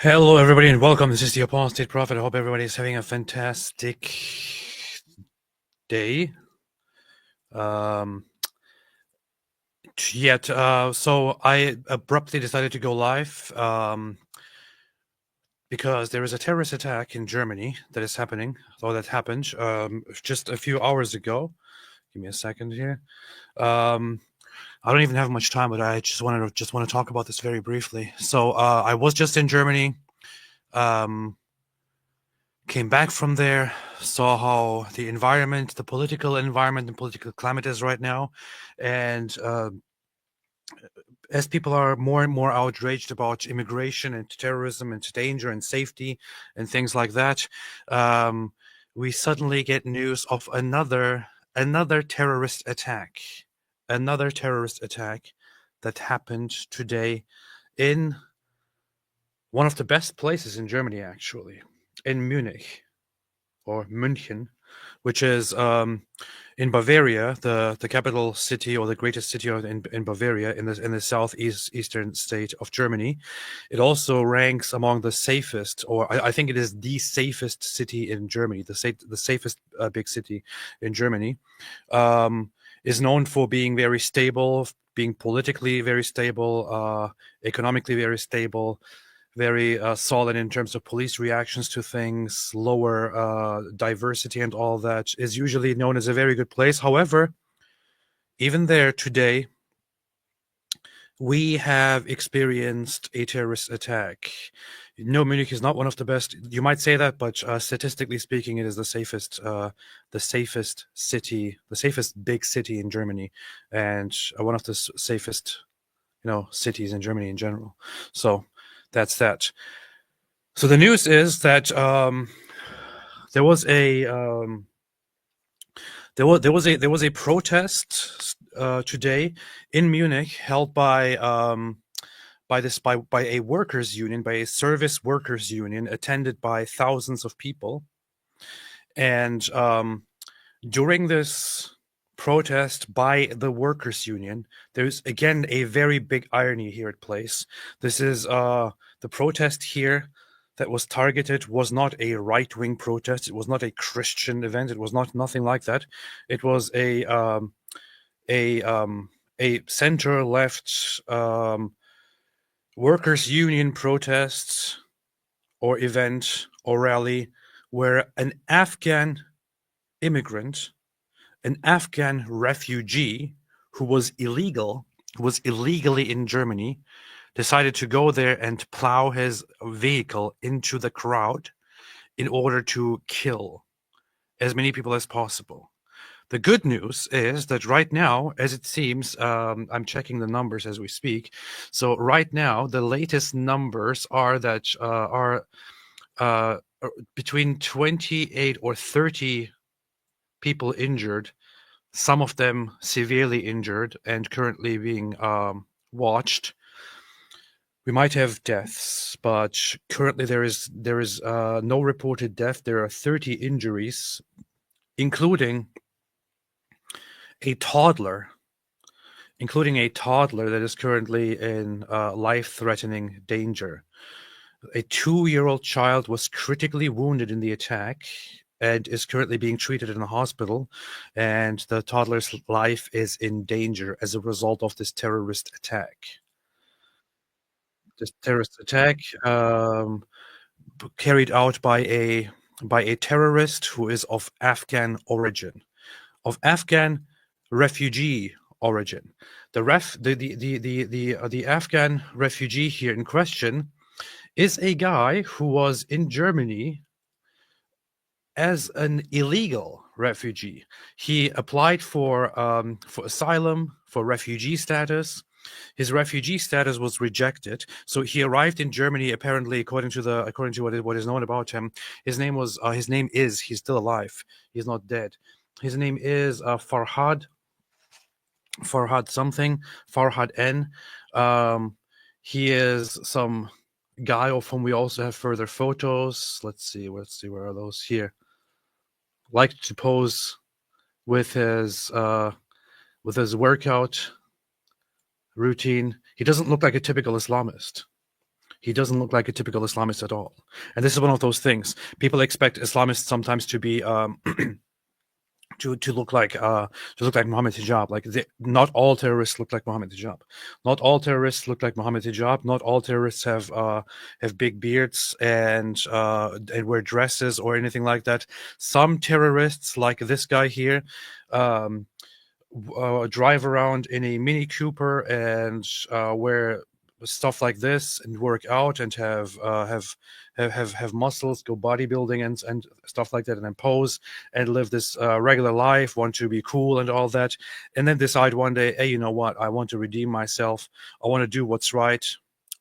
Hello, everybody, and welcome. This is the Apostate Prophet. I hope everybody is having a fantastic day. So I abruptly decided to go live because there is a terrorist attack in Germany that is happening, or that happened just a few hours ago. Give me a second here. I don't even have much time, but I just want to talk about this very briefly. So I was just in Germany. Came back from there, saw how the environment, the political environment and political climate is right now. And as people are more and more outraged about immigration and terrorism and danger and safety and things like that, we suddenly get news of another terrorist attack. Another terrorist attack that happened today in one of the best places in Germany, actually, in Munich. Or München, which is in Bavaria, the capital city or the greatest city in Bavaria, in the southeastern state of Germany. It also ranks among the safest, or I think it is the safest city in Germany, the safest big city in Germany. Is known for being very stable, being politically very stable, economically very stable, very solid in terms of police reactions to things, lower diversity and all that, is usually known as a very good place. However, even there today, we have experienced a terrorist attack. No, Munich is not one of the best. You might say that, but statistically speaking, it is the safest city, the safest big city in Germany, and one of the safest, cities in Germany in general. So that's that. So the news is that there was a protest today in Munich held by a workers' union, by a service workers' union, attended by thousands of people. And during this protest by the workers' union, there's again a very big irony here at place. This is the protest here that was targeted was not a right-wing protest. It was not a Christian event. It was nothing like that. It was a center-left workers' union protest or event or rally where an Afghan immigrant, an Afghan refugee who was illegally in Germany, decided to go there and plow his vehicle into the crowd in order to kill as many people as possible. The good news is that right now, as it seems, I'm checking the numbers as we speak. So right now, the latest numbers are that between 28 or 30 people injured, some of them severely injured and currently being watched. We might have deaths, but currently there is no reported death. There are 30 injuries, including a toddler that is currently in life-threatening danger. A 2-year-old child was critically wounded in the attack and is currently being treated in a hospital, and the toddler's life is in danger as a result of this terrorist attack. This terrorist attack carried out by a terrorist who is of Afghan origin, of Afghan refugee origin. The Afghan refugee here in question is a guy who was in Germany as an illegal refugee. He applied for asylum, for refugee status. His refugee status was rejected, so he arrived in Germany. Apparently, according to what is known about him, he's still alive. He's not dead. His name is Farhad N. He is some guy of whom we also have further photos. Let's see, where are those here? Liked to pose with his workout routine. He doesn't look like a typical Islamist. He doesn't look like a typical Islamist at all. And this is one of those things. People expect Islamists sometimes to be to look like Mohammed Hijab. Like not all terrorists look like Mohammed Hijab. Not all terrorists look like Mohammed Hijab. Not all terrorists have big beards and wear dresses or anything like that. Some terrorists, like this guy here, drive around in a Mini Cooper and wear stuff like this and work out and have muscles, go bodybuilding and stuff like that, and then pose and live this regular life, want to be cool and all that, and then decide one day, hey, you know what, I want to redeem myself, I want to do what's right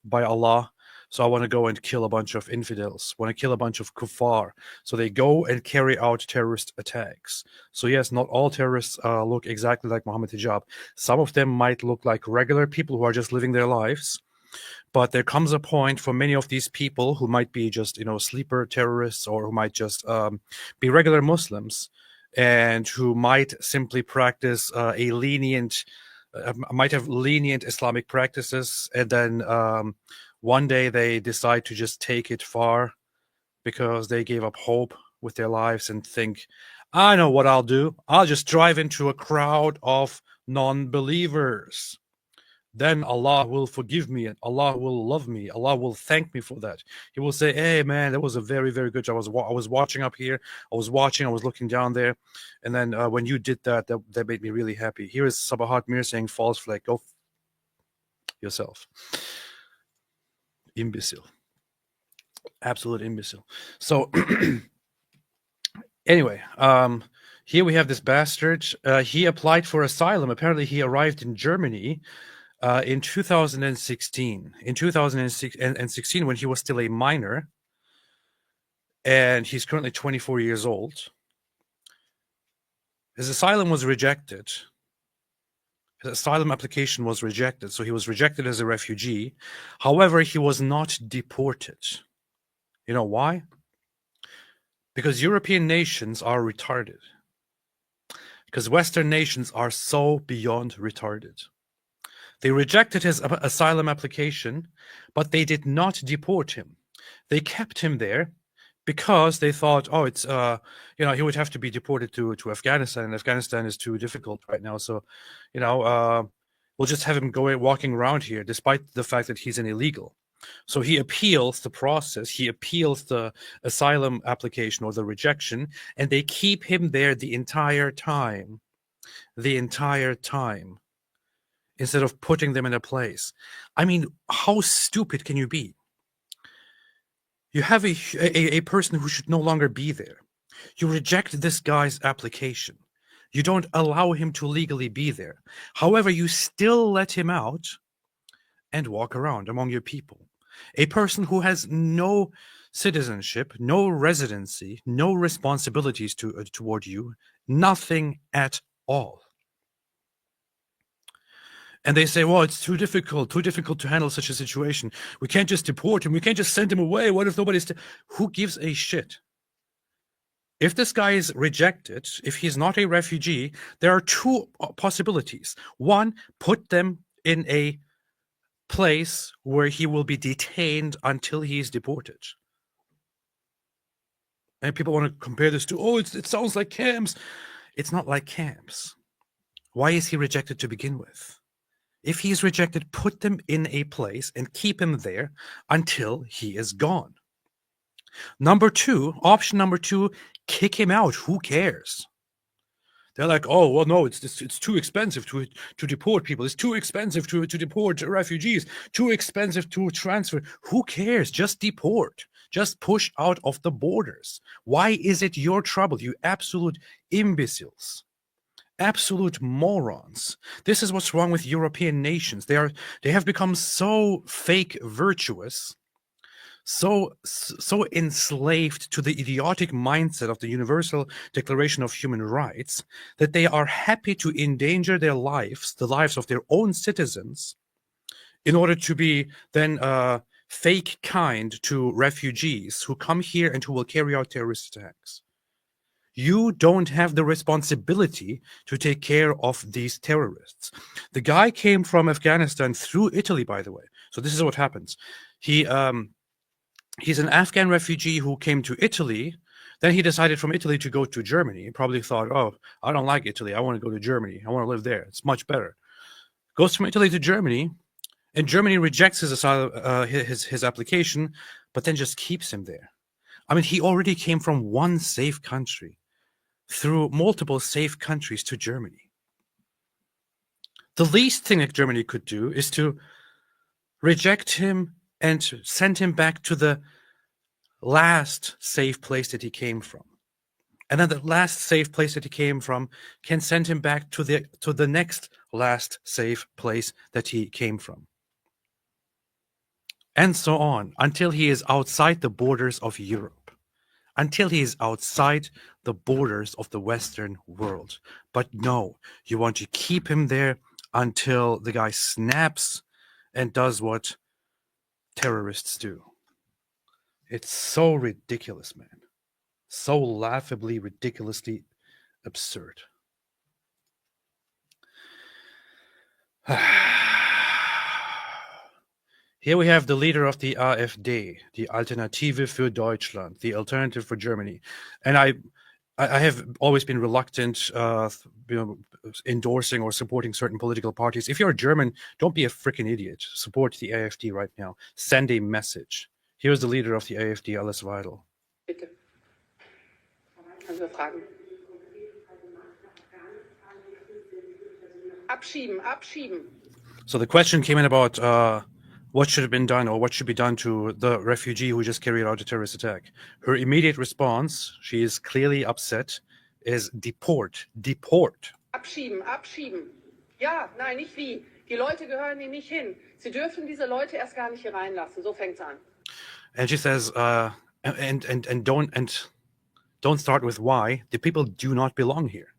by Allah, so I want to go and kill a bunch of infidels, want to kill a bunch of kuffar, so they go and carry out terrorist attacks. So yes, not all terrorists look exactly like Mohammed Hijab. Some of them might look like regular people who are just living their lives. But there comes a point for many of these people who might be just, sleeper terrorists, or who might just be regular Muslims, and who might simply practice might have lenient Islamic practices, and then one day they decide to just take it far because they gave up hope with their lives and think, I know what I'll do. I'll just drive into a crowd of non-believers. Then Allah will forgive me and Allah will love me. Allah will thank me for that. He will say, hey, man, that was a very, very good job. I was watching up here. I was looking down there. And then when you did that made me really happy. Here is Sabahat Mir saying, false flag. Go yourself. Imbecile. Absolute imbecile. So anyway, here we have this bastard. He applied for asylum. Apparently he arrived in Germany in 2016. In 2016, when he was still a minor, and he's currently 24 years old. His asylum was rejected. His asylum application was rejected, so he was rejected as a refugee. However, he was not deported. You know why? Because European nations are retarded. Because Western nations are so beyond retarded. They rejected his asylum application, but they did not deport him. They kept him there because they thought, oh, it's he would have to be deported to Afghanistan, and Afghanistan is too difficult right now. So, we'll just have him walking around here, despite the fact that he's an illegal. So he appeals the process, he appeals the asylum application or the rejection, and they keep him there the entire time. Instead of putting them in a place. I mean, how stupid can you be? You have a person who should no longer be there. You reject this guy's application. You don't allow him to legally be there. However, you still let him out and walk around among your people. A person who has no citizenship, no residency, no responsibilities toward you, nothing at all. And they say, well, it's too difficult to handle such a situation. We can't just deport him. We can't just send him away. What if nobody's... Who gives a shit? If this guy is rejected, if he's not a refugee, there are two possibilities. One, put them in a place where he will be detained until he is deported. And people want to compare this to, oh, it sounds like camps. It's not like camps. Why is he rejected to begin with? If he is rejected, put them in a place and keep him there until he is gone. Option number two, kick him out. Who cares? They're like, oh, well, no, it's too expensive to deport people. It's too expensive to deport refugees. Too expensive to transfer. Who cares? Just deport. Just push out of the borders. Why is it your trouble, you absolute imbeciles? Absolute morons. This is what's wrong with European nations. They have become so fake virtuous, so enslaved to the idiotic mindset of the Universal Declaration of Human Rights, that they are happy to endanger their lives, the lives of their own citizens, in order to be then fake kind to refugees who come here and who will carry out terrorist attacks. You don't have the responsibility to take care of these terrorists. The guy came from Afghanistan through Italy, by the way. So this is what happens. He's an Afghan refugee who came to Italy. Then he decided from Italy to go to Germany. He probably thought, oh, I don't like Italy. I want to go to Germany. I want to live there. It's much better. Goes from Italy to Germany, and Germany rejects his asylum, his application, but then just keeps him there. I mean, he already came from one safe country through multiple safe countries to Germany. The least thing that Germany could do is to reject him and send him back to the last safe place that he came from. And then the last safe place that he came from can send him back to the next last safe place that he came from. And so on, until he is outside the borders of Europe, until he is outside the borders of the Western world. But no, you want to keep him there until the guy snaps and does what terrorists do. It's so ridiculous, man. So laughably, ridiculously absurd. Here we have the leader of the AfD, the Alternative für Deutschland, the alternative for Germany. And I have always been reluctant, endorsing or supporting certain political parties. If you're a German, don't be a freaking idiot. Support the AfD right now. Send a message. Here's the leader of the AfD, Alice Weidel. Bitte. Haben wir Fragen? Abschieben, abschieben. So the question came in about what should have been done or what should be done to the refugee who just carried out a terrorist attack. Her immediate response, she is clearly upset, is deport, deport. Abschieben, abschieben. Ja, nein, nicht wie. Die Leute gehören hier nicht hin. Sie dürfen diese Leute erst gar nicht hier reinlassen. So fängt's an. And she says, and don't start with why. The people do not belong here.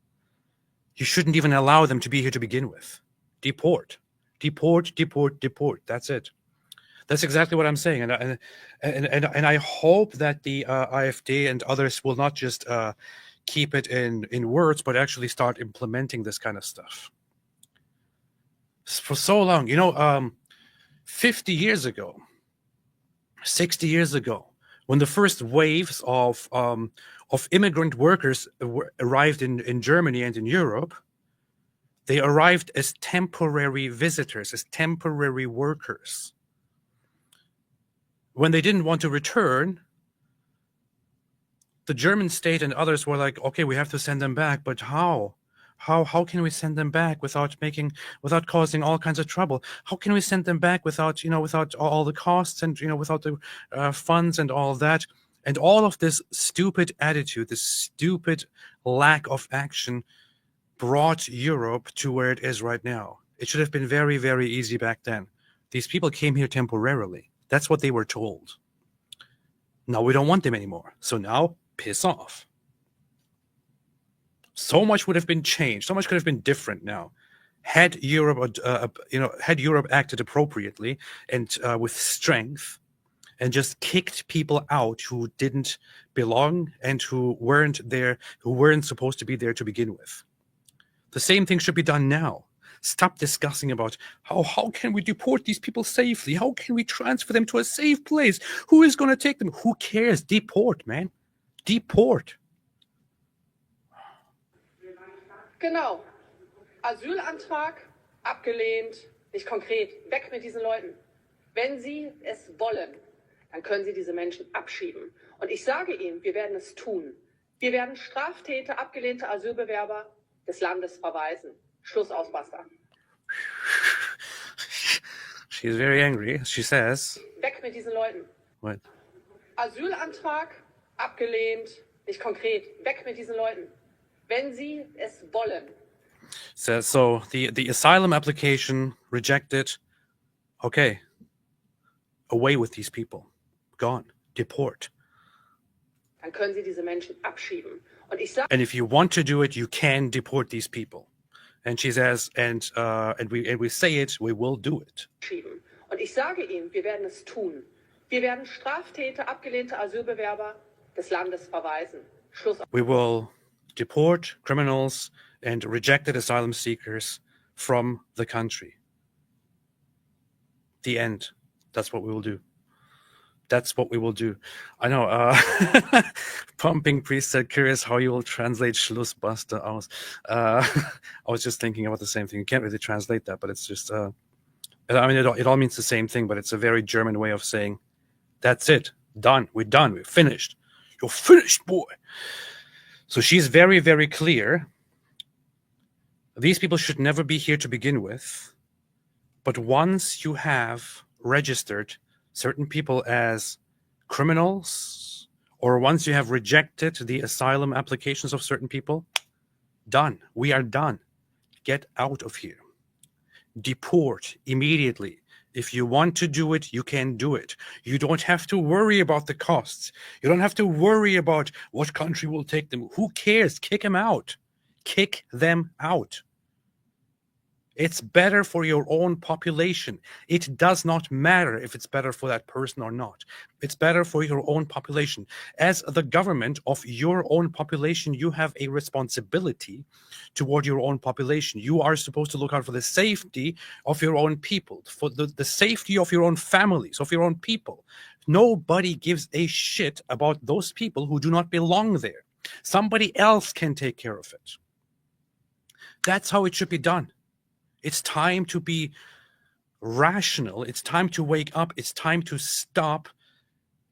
You shouldn't even allow them to be here to begin with. Deport, deport, deport, deport. That's it. That's exactly what I'm saying, and I hope that the AfD and others will not just keep it in words, but actually start implementing this kind of stuff. For so long, 50 years ago, 60 years ago, when the first waves of immigrant workers arrived in Germany and in Europe, they arrived as temporary visitors, as temporary workers. When they didn't want to return, the German state and others were like, okay, we have to send them back, but how? How can we send them back without causing all kinds of trouble? How can we send them back without all the costs and, without the funds and all that? And all of this stupid attitude, this stupid lack of action brought Europe to where it is right now. It should have been very, very easy back then. These people came here temporarily. That's what they were told. Now we don't want them anymore. So now, piss off. So much would have been changed. So much could have been different now, had Europe, acted appropriately and with strength, and just kicked people out who didn't belong and who weren't there, who weren't supposed to be there to begin with. The same thing should be done now. Stop discussing about how can we deport these people safely? How can we transfer them to a safe place? Who is going to take them? Who cares? Deport, man. Deport. Genau. Asylantrag abgelehnt, nicht konkret. Weg mit diesen Leuten. Wenn Sie es wollen, dann können Sie diese Menschen abschieben. Und ich sage Ihnen, wir werden es tun. Wir werden Straftäter, abgelehnte Asylbewerber des Landes verweisen. Schluss aus, basta. She's very angry. She says... Weg mit diesen Leuten. What? Asylantrag abgelehnt, nicht konkret. Weg mit diesen Leuten. Wenn Sie es wollen. So the asylum application rejected. Okay. Away with these people. Gone. Deport. Dann können Sie diese Menschen abschieben. Und ich sage... And if you want to do it, you can deport these people. And she says, and we say it, we will do it. Und ich sage Ihnen, wir werden es tun. Wir werden Straftäter, abgelehnte Asylbewerber des Landes verweisen. Schluss. We will deport criminals and rejected asylum seekers from the country. The end. That's what we will do. That's what we will do. I know. Pumping Priest said, curious how you will translate Schlussbuster aus. I was just thinking about the same thing. You can't really translate that, but it's just, I mean, it all means the same thing, but it's a very German way of saying, that's it. Done. We're done. We're finished. You're finished, boy. So she's very, very clear. These people should never be here to begin with. But once you have registered certain people as criminals, or once you have rejected the asylum applications of certain people, done. We are done. Get out of here. Deport immediately. If you want to do it, you can do it. You don't have to worry about the costs. You don't have to worry about what country will take them. Who cares? Kick them out. Kick them out. It's better for your own population. It does not matter if it's better for that person or not. It's better for your own population. As the government of your own population, you have a responsibility toward your own population. You are supposed to look out for the safety of your own people, for the safety of your own families, of your own people. Nobody gives a shit about those people who do not belong there. Somebody else can take care of it. That's how it should be done. It's time to be rational. It's time to wake up. It's time to stop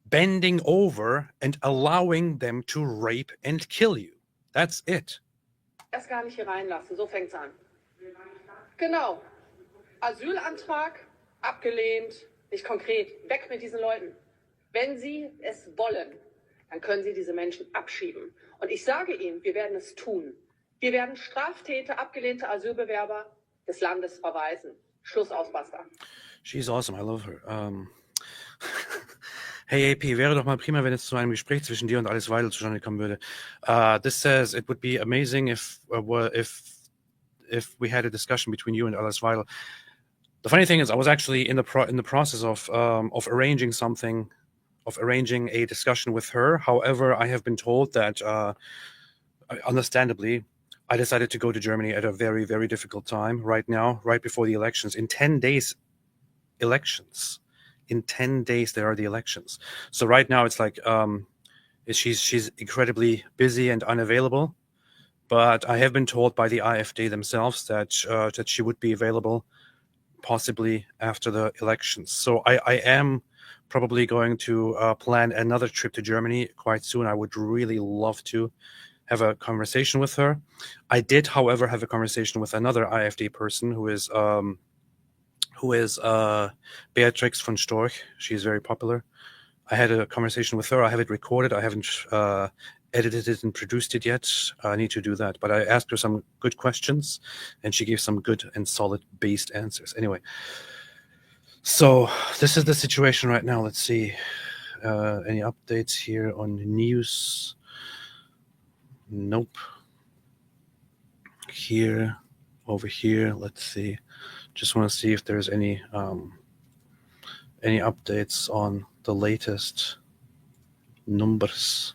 bending over and allowing them to rape and kill you. That's it. Erst gar nicht hier reinlassen, so fängt's an. Genau. Asylantrag abgelehnt, nicht konkret. Weg mit diesen Leuten. Wenn Sie es wollen, dann können Sie diese Menschen abschieben. Und ich sage Ihnen, wir werden es tun. Wir werden Straftäter, abgelehnte Asylbewerber des Landes verweisen. Schluss aus, basta. She's awesome. I love her. Hey AP, wäre doch mal prima, wenn es zu einem Gespräch zwischen dir und Alice Weidel zustande kommen würde. This says it would be amazing if we had a discussion between you and Alice Weidel. The funny thing is, I was actually in the process of arranging something, of arranging a discussion with her. However, I have been told that, understandably, I decided to go to Germany at a very, very difficult time right now, right before the elections. In 10 days, elections. In 10 days, there are the elections. So right now, it's like she's incredibly busy and unavailable. But I have been told by the AfD themselves that she would be available possibly after the elections. So I am probably going to plan another trip to Germany quite soon. I would really love to have a conversation with her. I did, however, have a conversation with another AfD person who is Beatrix von Storch. She's very popular. I had a conversation with her. I have it recorded. I haven't edited it and produced it yet. I need to do that. But I asked her some good questions, and she gave some good and solid based answers. Anyway, so this is the situation right now. Let's see. Any updates here on news? Nope. Here, over here, let's see. Just want to see if there's any updates on the latest numbers.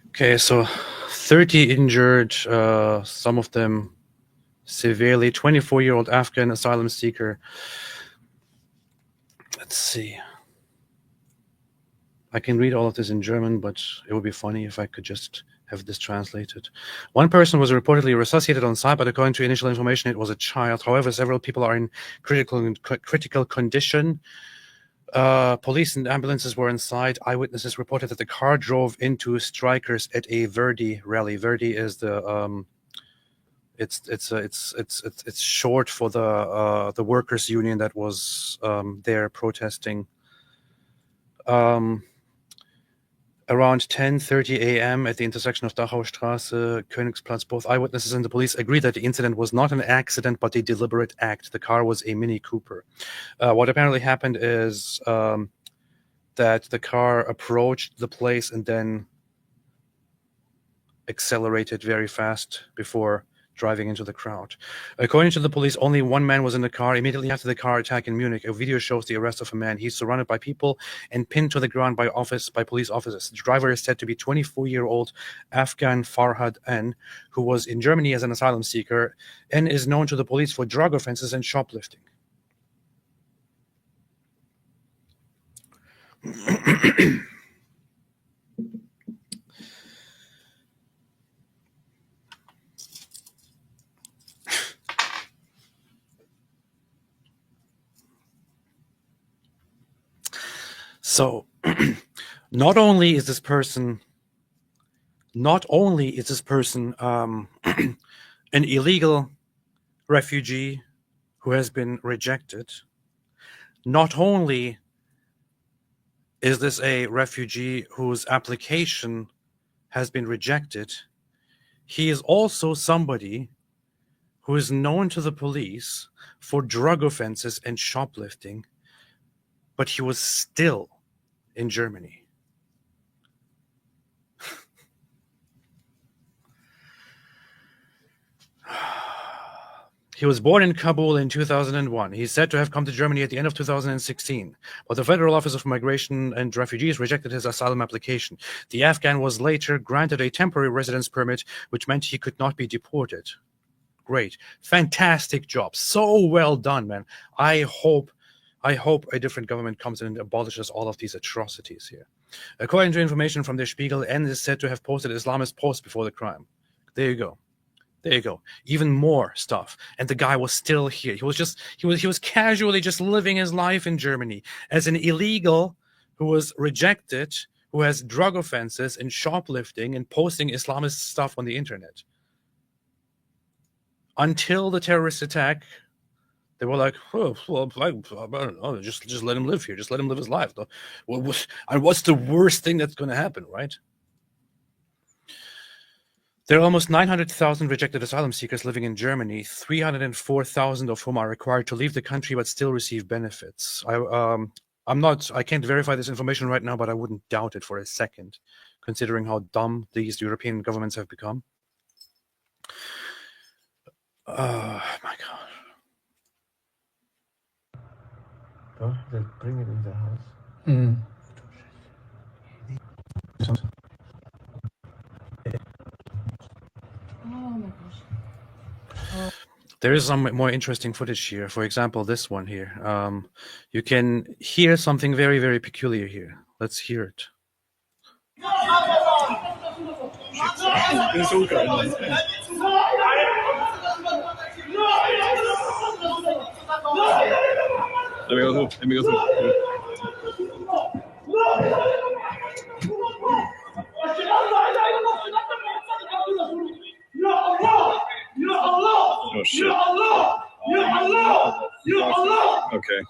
Okay, so 30 injured, some of them severely. 24-year-old Afghan asylum seeker. Let's see. I can read all of this in German, but it would be funny if I could just have this translated. One person was reportedly resuscitated on site, but according to initial information, it was a child. However, several people are in critical condition. Police and ambulances were inside. Eyewitnesses reported that the car drove into strikers at a Verdi rally. Verdi is the it's short for the workers' union that was there protesting. Around 10:30 a.m. at the intersection of Dachaustraße, Königsplatz, both eyewitnesses and the police agreed that the incident was not an accident, but a deliberate act. The car was a Mini Cooper. What apparently happened is that the car approached the place and then accelerated very fast before driving into the crowd. According to the police, only one man was in the car. Immediately after the car attack in Munich, a video shows the arrest of a man. He's surrounded by people and pinned to the ground by police officers. The driver is said to be 24-year-old Afghan Farhad N, who was in Germany as an asylum seeker and is known to the police for drug offenses and shoplifting. So, not only is this person an illegal refugee who has been rejected, not only is this a refugee whose application has been rejected, he is also somebody who is known to the police for drug offenses and shoplifting, but he was still in Germany. He was born in Kabul in 2001. He's said to have come to Germany at the end of 2016, but the Federal Office of Migration and Refugees rejected his asylum application. The Afghan was later granted a temporary residence permit, which meant he could not be deported. Great. Fantastic job. So well done, man. I hope a different government comes in and abolishes all of these atrocities here. According to information from Der Spiegel, N is said to have posted Islamist posts before the crime. There you go. There you go. Even more stuff. And the guy was still here. He was casually just living his life in Germany as an illegal who was rejected, who has drug offenses and shoplifting and posting Islamist stuff on the internet. Until the terrorist attack, they were like, oh, well, I don't know, just let him live here. Just let him live his life. And what's the worst thing that's going to happen, right? There are almost 900,000 rejected asylum seekers living in Germany, 304,000 of whom are required to leave the country but still receive benefits. I can't verify this information right now, but I wouldn't doubt it for a second, considering how dumb these European governments have become. Oh my God. Doch, they bring it in the house. Oh my gosh. There is some more interesting footage here. For example, this one here. You can hear something very, very peculiar here. Let's hear it. Let me go through. Oh shit. Okay.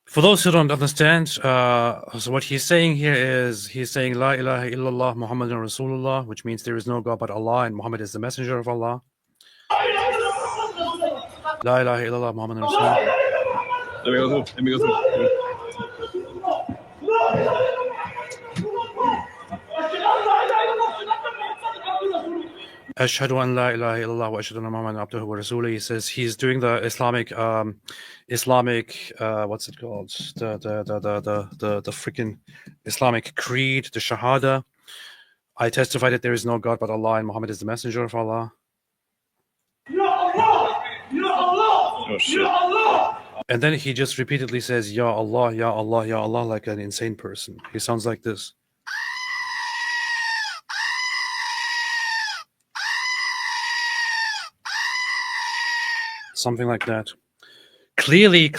For those who don't understand, so what he's saying here is he's saying La ilaha illallah Muhammadun Rasulullah, which means there is no God but Allah and Muhammad is the messenger of Allah. La ilaha illallah Muhammadun Rasulullah. Let me go through. Ashhadu an la ilaha illallah wa ashhadu anna Muhammadan abduhu wa rasuluh. He says he's doing the Islamic what's it called? The freaking Islamic creed, the Shahada. I testify that there is no God but Allah and Muhammad is the messenger of Allah. Oh shit. And then he just repeatedly says, Ya Allah, Ya Allah, Ya Allah, like an insane person. He sounds like this. Something like that. Clearly,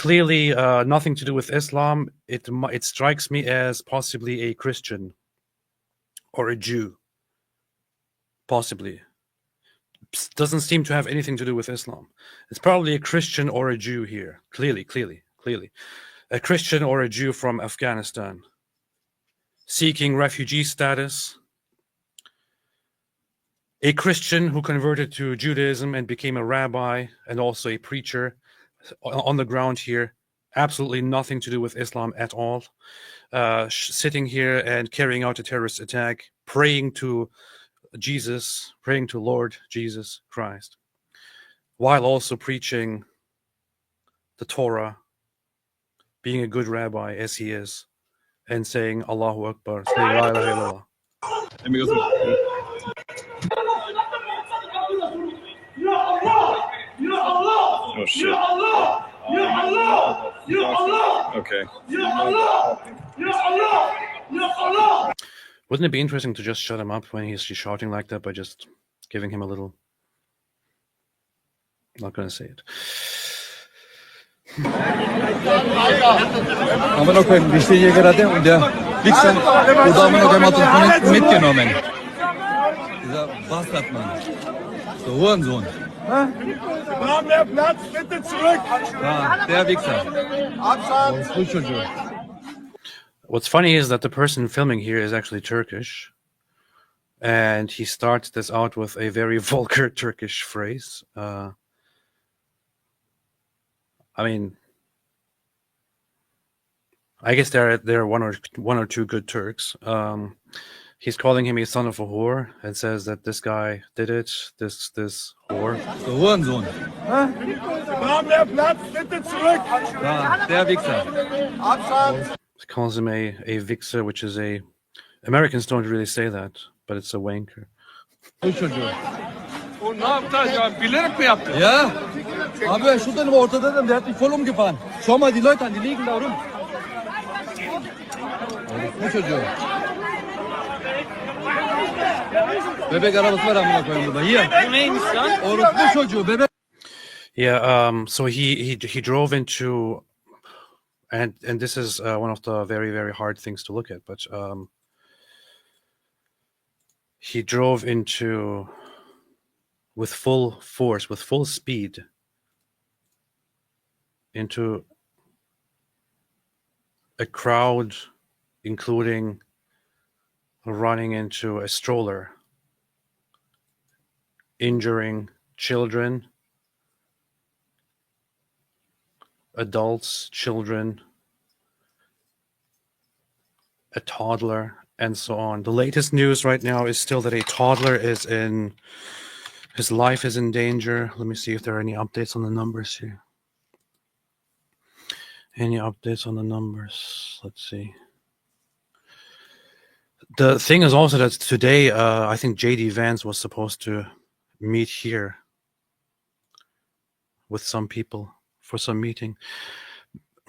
nothing to do with Islam. It strikes me as possibly a Christian or a Jew. Possibly. Doesn't seem to have anything to do with Islam. It's probably a Christian or a Jew here. Clearly. A Christian or a Jew from Afghanistan. Seeking refugee status. A Christian who converted to Judaism and became a rabbi and also a preacher on the ground here. Absolutely nothing to do with Islam at all. Sitting here and carrying out a terrorist attack, praying to Jesus, praying to Lord Jesus Christ, while also preaching the Torah, being a good rabbi as he is, and saying Allahu Akbar, saying La ilaha illallah. Let me go through. Oh Oh shit. Okay. Wouldn't it be interesting to just shut him up when he's shouting like that by just giving him a little... Not gonna say it. Amına koyayım, bir şey gerade und der Wichser, oder amına koyayım, hat uns von hinten mitgenommen. Dieser Bastardmann. Der Hurensohn. Wir haben mehr Platz, bitte zurück! Ja, der Wichser. Abstand! What's funny is that the person filming here is actually Turkish. And he starts this out with a very vulgar Turkish phrase. I mean, I guess there are one or two good Turks. He's calling him a son of a whore and says that this guy did it, this whore. Der Hurensohn. Wir haben mehr Platz, bitte zurück! Ja, der Wichser. Abstand! He calls him a vixer, which is a... Americans don't really say that, but it's a wanker. Und ne yaptı ya? Bilerek mi yaptı? Ja. Abi şu benim ortada dedim, der hat mich voll umgefahren. Schau mal die Leute an, die liegen da rum. Bu çocuğu. Bebek arabası var amına koyayım burada. Hier. Bu neymiş lan? Orospu çocuğu, bebek. Yeah, so he drove into... And this is one of the very, very hard things to look at, but he drove into... with full force, with full speed, into a crowd, including running into a stroller, injuring children, adults, children, a toddler, and so on. The latest news right now is still that a toddler is in... His life is in danger. Let me see if there are any updates on the numbers here. Any updates on the numbers? Let's see. The thing is also that today, I think J.D. Vance was supposed to meet here with some people for some meeting.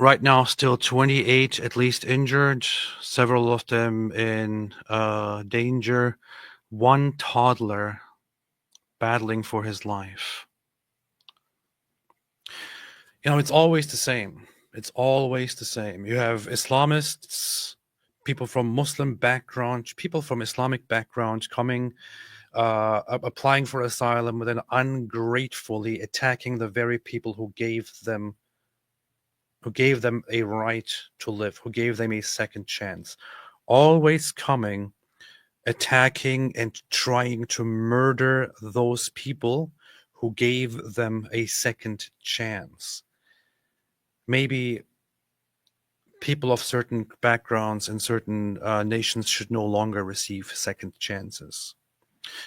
Right now, still 28 at least injured, several of them in danger. One toddler battling for his life. You know, it's always the same. It's always the same. You have Islamists, people from Muslim background, people from Islamic background coming, applying for asylum, and then ungratefully attacking the very people who gave them a right to live, who gave them a second chance. Always coming, attacking and trying to murder those people who gave them a second chance. Maybe people of certain backgrounds and certain nations should no longer receive second chances.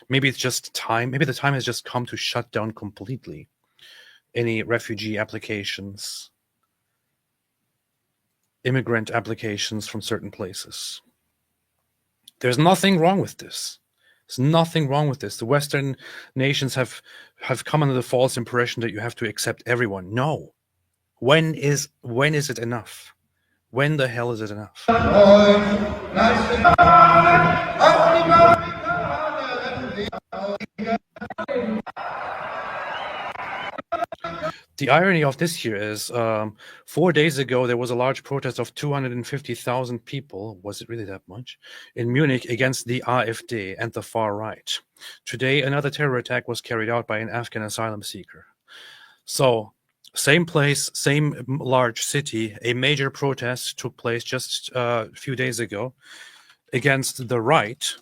Maybe it's just time. Maybe the time has just come to shut down completely any refugee applications, immigrant applications from certain places. There's nothing wrong with this. There's nothing wrong with this. The Western nations have come under the false impression that you have to accept everyone. No. When is it enough? When the hell is it enough? The irony of this here is 4 days ago, there was a large protest of 250,000 people, was it really that much, in Munich against the AfD and the far right. Today, another terror attack was carried out by an Afghan asylum seeker. So, same place, same large city, a major protest took place just a few days ago against the right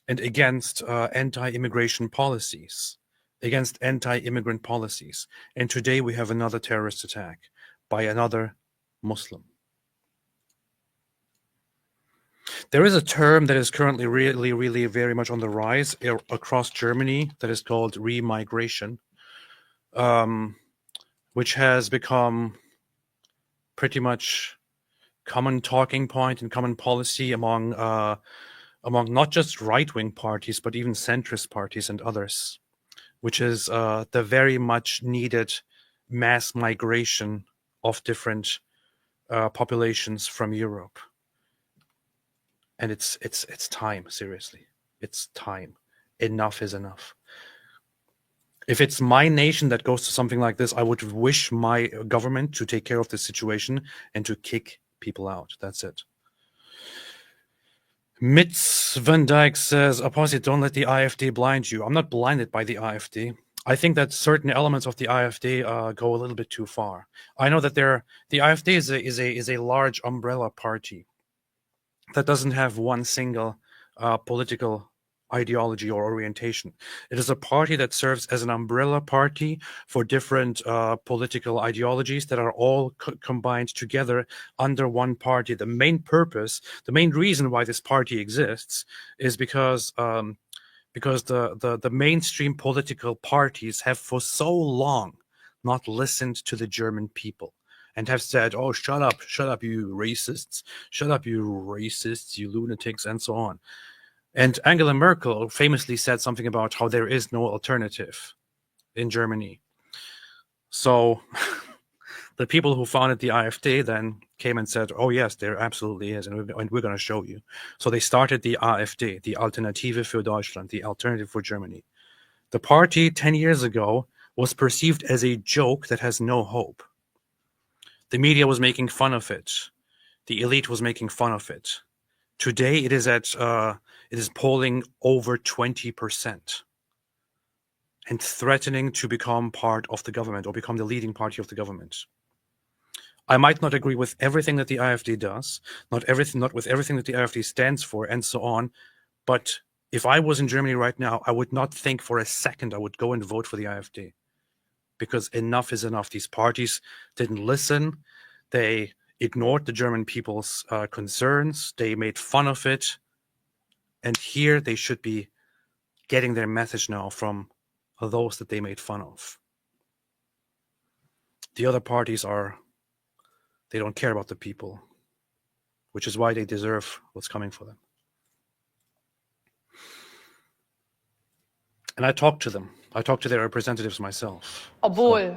and against anti-immigration policies. Against anti-immigrant policies. And today we have another terrorist attack by another Muslim. There is a term that is currently really very much on the rise across Germany that is called remigration, which has become pretty much common talking point and common policy among not just right-wing parties, but even centrist parties and others, which is the very much needed mass migration of different populations from Europe. And it's time, seriously. It's time. Enough is enough. If it's my nation that goes to something like this, I would wish my government to take care of the situation and to kick people out. That's it. Mitz Van Dyke says, Apostate, don't let the AfD blind you. I'm not blinded by the AfD. I think that certain elements of the AfD go a little bit too far. I know that the AfD is a large umbrella party that doesn't have one single political ideology or orientation. It is a party that serves as an umbrella party for different political ideologies that are all combined together under one party. The main purpose, the main reason why this party exists is because the mainstream political parties have for so long not listened to the German people and have said, oh, shut up, you racists, you lunatics, and so on. And Angela Merkel famously said something about how there is no alternative in Germany. So the people who founded the AfD then came and said, oh, yes, there absolutely is, and we're going to show you. So they started the AfD, the Alternative für Deutschland, the Alternative for Germany. The party 10 years ago was perceived as a joke that has no hope. The media was making fun of it. The elite was making fun of it. Today, it is polling over 20% and threatening to become part of the government or become the leading party of the government. I might not agree with everything that the AfD does, not with everything that the AfD stands for, and so on. But if I was in Germany right now, I would not think for a second I would go and vote for the AfD, because enough is enough. These parties didn't listen. They ignored the German people's concerns. They made fun of it. And here they should be getting their message now from those that they made fun of. The other parties they don't care about the people, which is why they deserve what's coming for them. And I talked to them. I talked to their representatives myself. Obwohl.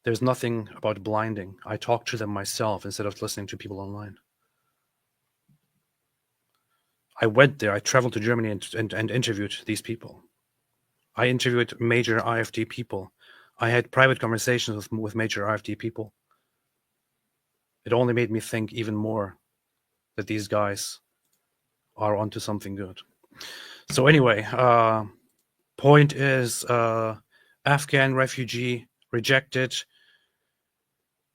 There's nothing about blinding. I talked to them myself instead of listening to people online. I went there. I traveled to Germany and interviewed these people. I interviewed major AfD people. I had private conversations with major AfD people. It only made me think even more that these guys are onto something good. So anyway, point is, Afghan refugee rejected,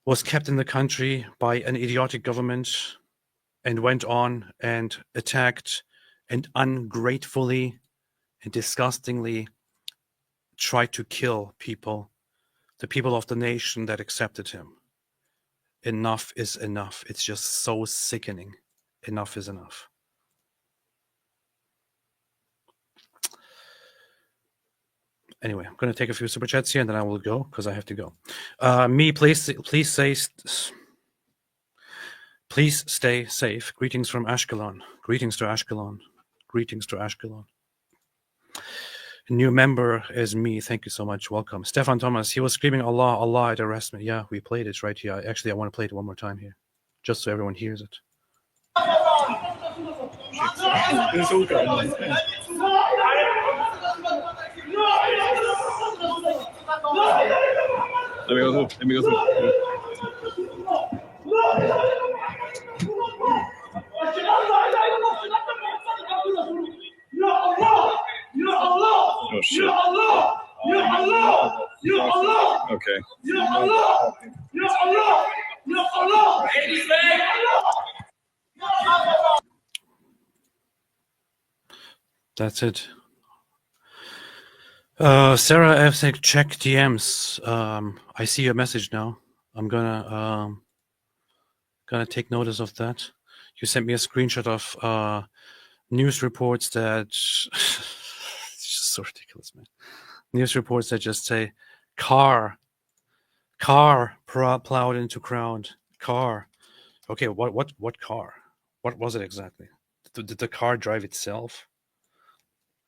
was kept in the country by an idiotic government, and went on and attacked and ungratefully and disgustingly tried to kill people, the people of the nation that accepted him. Enough is enough. It's just so sickening. Enough is enough. Anyway, I'm going to take a few super chats here and then I will go because I have to go. Please stay safe. Greetings from Ashkelon. Greetings to Ashkelon. Greetings to Ashkelon. New member is me. Thank you so much. Welcome. Stefan Thomas, he was screaming Allah, Allah at arrest me. Yeah, we played it right here. Actually, I want to play it one more time here, just so everyone hears it. Let me go through. Oh shit. Okay. That's it. Sarah F. said, check DMs. I see your message now. I'm gonna take notice of that. You sent me a screenshot of news reports that it's just so ridiculous, man. News reports that just say car plowed into crowd. Car. Okay, what car? What was it exactly? Did the car drive itself?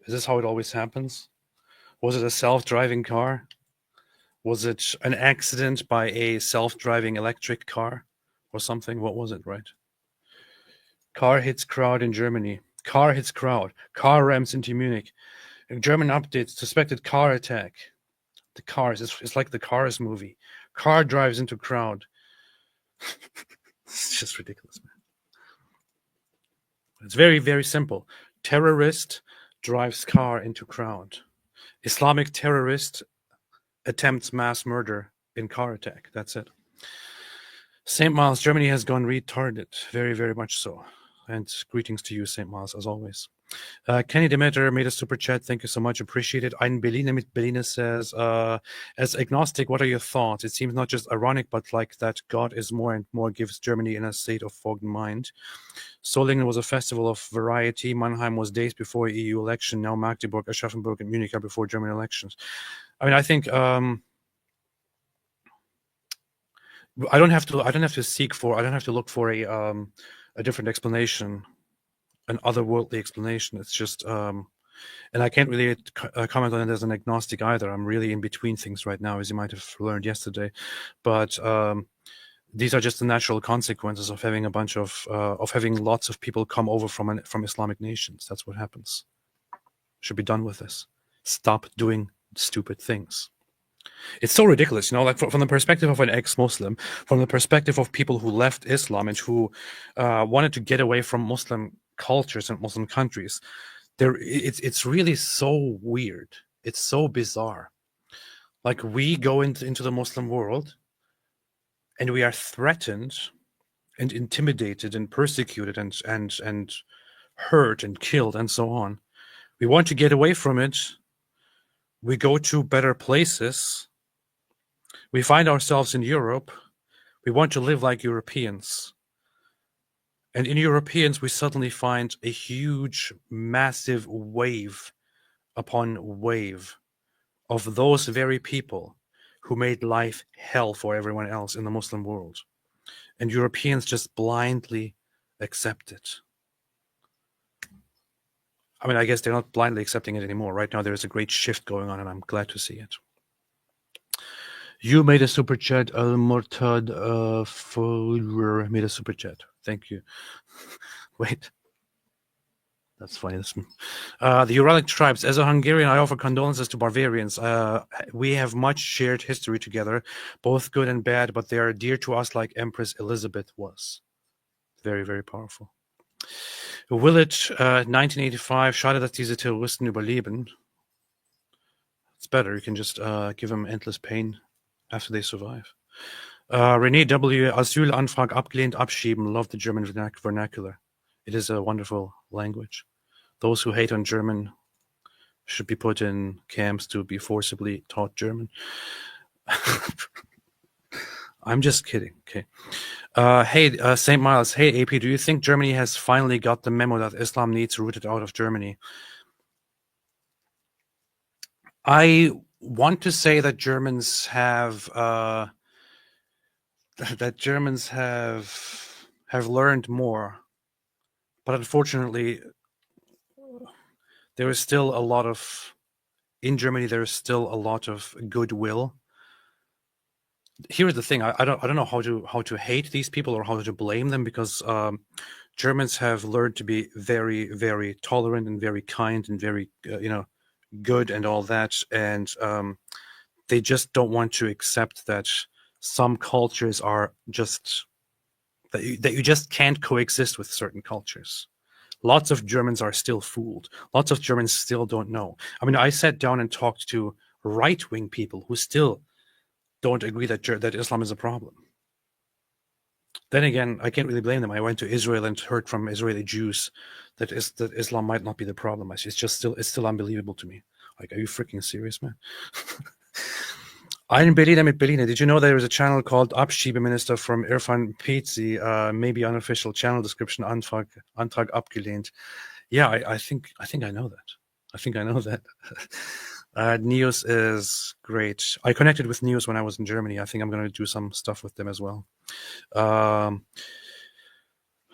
Is this how it always happens? Was it a self-driving car? Was it an accident by a self-driving electric car or something? What was it, right? Car hits crowd in Germany. Car hits crowd. Car rams into Munich. German updates. Suspected car attack. The Cars. It's like the Cars movie. Car drives into crowd. It's just ridiculous, man. It's very, very simple. Terrorist drives car into crowd. Islamic terrorist attempts mass murder in car attack. That's it. St. Miles, Germany has gone retarded. Very, very much so. And greetings to you, St. Miles, as always. Kenny Demeter made a super chat. Thank you so much. Appreciate it. Ein Berliner mit Berliner says, as agnostic, what are your thoughts? It seems not just ironic, but like that God is more and more gives Germany in a state of fogged mind. Solingen was a festival of variety. Mannheim was days before EU election. Now Magdeburg, Aschaffenburg, and Munich are before German elections. I mean, I think I don't have to look for a different explanation, an otherworldly explanation. It's just, and I can't really comment on it as an agnostic either. I'm really in between things right now, as you might have learned yesterday. But these are just the natural consequences of having having lots of people come over from Islamic nations. That's what happens. Should be done with this. Stop doing stupid things. It's so ridiculous, like from the perspective of an ex-Muslim, from the perspective of people who left Islam and who wanted to get away from Muslim cultures and Muslim countries. It's really so weird. It's so bizarre. Like, we go into the Muslim world and we are threatened and intimidated and persecuted and hurt and killed and so on. We want to get away from it. We go to better places. We find ourselves in Europe. We want to live like Europeans. And in Europeans, we suddenly find a huge, massive wave upon wave of those very people who made life hell for everyone else in the Muslim world. And Europeans just blindly accept it. I mean, I guess they're not blindly accepting it anymore. Right now, there's a great shift going on, and I'm glad to see it. You made a super chat. Al-Murtad made a super chat. Thank you. Wait. That's funny. The Uralic tribes. As a Hungarian, I offer condolences to Bavarians. We have much shared history together, both good and bad, but they are dear to us like Empress Elizabeth was. Very, very powerful. Will it 1985, schade, dass diese Terroristen überleben. It's better. You can just give them endless pain after they survive. René W. Asylantrag abgelehnt, abschieben. Love the German vernacular. It is a wonderful language. Those who hate on German should be put in camps to be forcibly taught German. I'm just kidding. Okay. Hey, St. Miles. Hey, AP, do you think Germany has finally got the memo that Islam needs rooted out of Germany? I want to say that Germans have learned more, but unfortunately, there is still a lot of goodwill. Here's the thing: I don't know how to hate these people or how to blame them, because Germans have learned to be very, very tolerant and very kind and very good and all that, and they just don't want to accept that some cultures are just that you just can't coexist with certain cultures. Lots of Germans are still fooled. Lots of Germans still don't know. I mean, I sat down and talked to right-wing people who still don't agree that Islam is a problem. Then again, I can't really blame them. I went to Israel and heard from Israeli Jews that Islam might not be the problem. It's still unbelievable to me. Like, are you freaking serious, man? Ein Berliner mit Berliner. Did you know there is a channel called Abschiebeminister from Irfan Pizzi? Maybe unofficial channel description. Antrag abgelehnt. Yeah, I think I know that. I think I know that. Neos is great. I connected with Neos when I was in Germany. I think I'm going to do some stuff with them as well.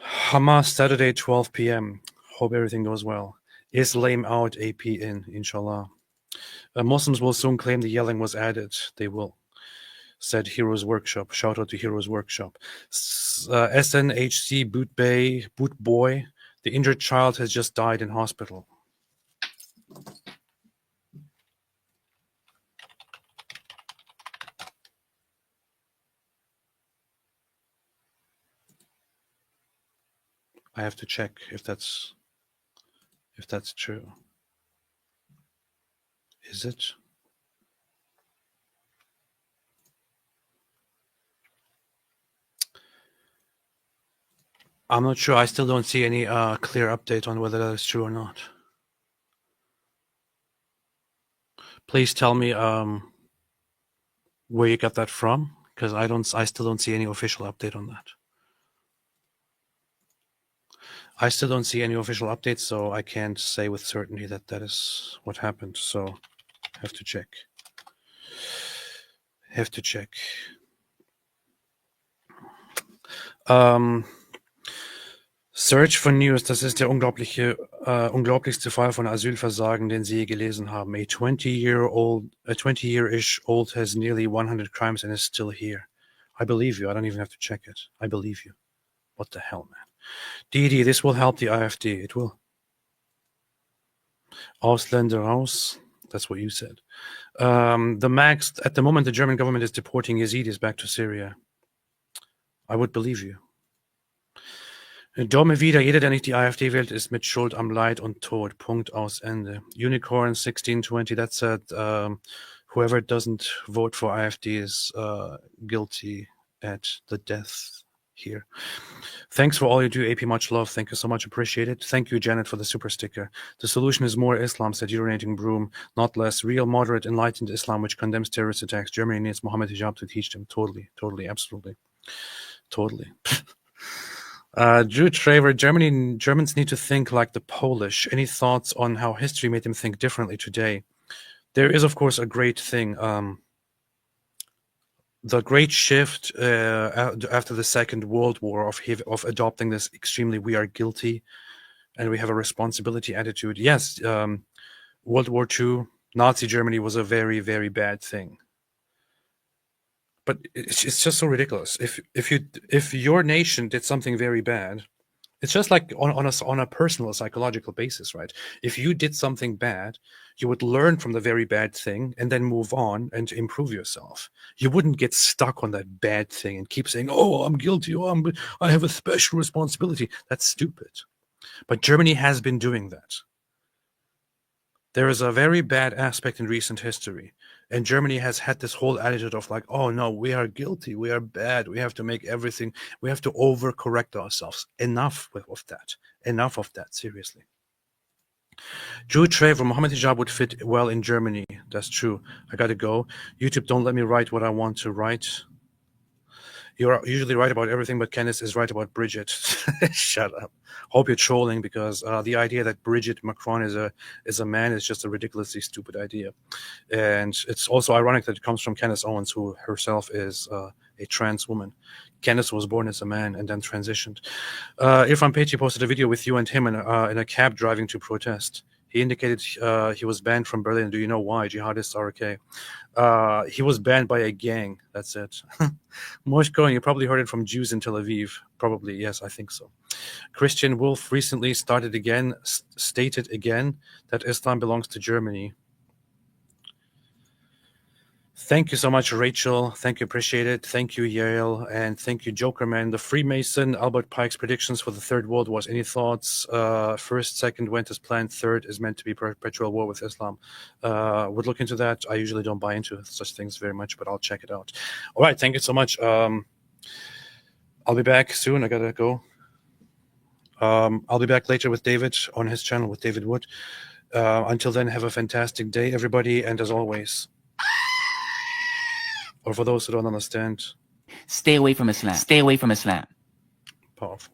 Hamas Saturday 12 p.m. Hope everything goes well. Islam out, AP in, inshallah. Muslims will soon claim the yelling was added. They will. said Heroes Workshop. Shout out to Heroes Workshop. SNHC Boot Boy. The injured child has just died in hospital. I have to check if that's true. Is it? I'm not sure. I still don't see any clear update on whether that is true or not. Please tell me where you got that from, because I still don't see any official update on that. I still don't see any official updates, so I can't say with certainty that that is what happened. So have to check. Search for News, das ist der unglaublichste Fall von Asylversagen, den Sie je gelesen haben. A 20-year-ish old has nearly 100 crimes and is still here. I believe you. I don't even have to check it. I believe you. What the hell, man? Didi, this will help the AfD. It will. Ausländer raus. That's what you said. At the moment, the German government is deporting Yazidis back to Syria. I would believe you. Dorme wieder, jeder, der nicht die AfD wählt, ist mit Schuld am Leid und Tod. Punkt, aus, Ende. Unicorn 1620, that said, whoever doesn't vote for AfD is guilty at the death here. Thanks for all you do, AP. Much love. Thank you so much. Appreciate it. Thank you, Janet, for the super sticker. The solution is more Islam, said urinating broom, not less. Real, moderate, enlightened Islam, which condemns terrorist attacks. Germany needs Mohammed hijab to teach them. Totally, absolutely. Totally. Drew Traver, Germans need to think like the Polish. Any thoughts on how history made them think differently today? There is, of course, a great thing. The great shift after the Second World War of adopting this extremely we are guilty and we have a responsibility attitude. Yes, World War II, Nazi Germany was a very, very bad thing. But it's just so ridiculous. If your nation did something very bad, it's just like on a personal psychological basis, right? If you did something bad, you would learn from the very bad thing and then move on and improve yourself. You wouldn't get stuck on that bad thing and keep saying, "Oh, I'm guilty. Oh, I have a special responsibility." That's stupid. But Germany has been doing that. There is a very bad aspect in recent history. And Germany has had this whole attitude of like, oh no, we are guilty, we are bad, we have to make everything, we have to overcorrect ourselves. Enough of that. Enough of that, seriously. Drew Traver, Mohammed hijab would fit well in Germany. That's true. I gotta go. YouTube, don't let me write what I want to write. You're usually right about everything, but Kenneth is right about Bridget. Shut up. Hope you're trolling, because the idea that Bridget Macron is a man is just a ridiculously stupid idea. And it's also ironic that it comes from Kenneth Owens, who herself is a trans woman. Kenneth was born as a man and then transitioned. Irfan Pechi posted a video with you and him in a cab driving to protest. He indicated he was banned from Berlin. Do you know why? Jihadists are okay. He was banned by a gang. That's it. Mosh Cohen, you probably heard it from Jews in Tel Aviv. Probably, yes, I think so. Christian Wolf recently stated again that Islam belongs to Germany. Thank you so much, Rachel. Thank you, appreciate it. Thank you, Yale, and thank you, Jokerman. The Freemason, Albert Pike's predictions for the Third World War. Any thoughts? First, second went as planned. Third is meant to be perpetual war with Islam. Would look into that. I usually don't buy into such things very much, but I'll check it out. All right, thank you so much. I'll be back soon. I gotta go. I'll be back later with David on his channel with David Wood. Until then, have a fantastic day, everybody, and as always, or for those who don't understand, stay away from Islam. Stay away from Islam. Powerful.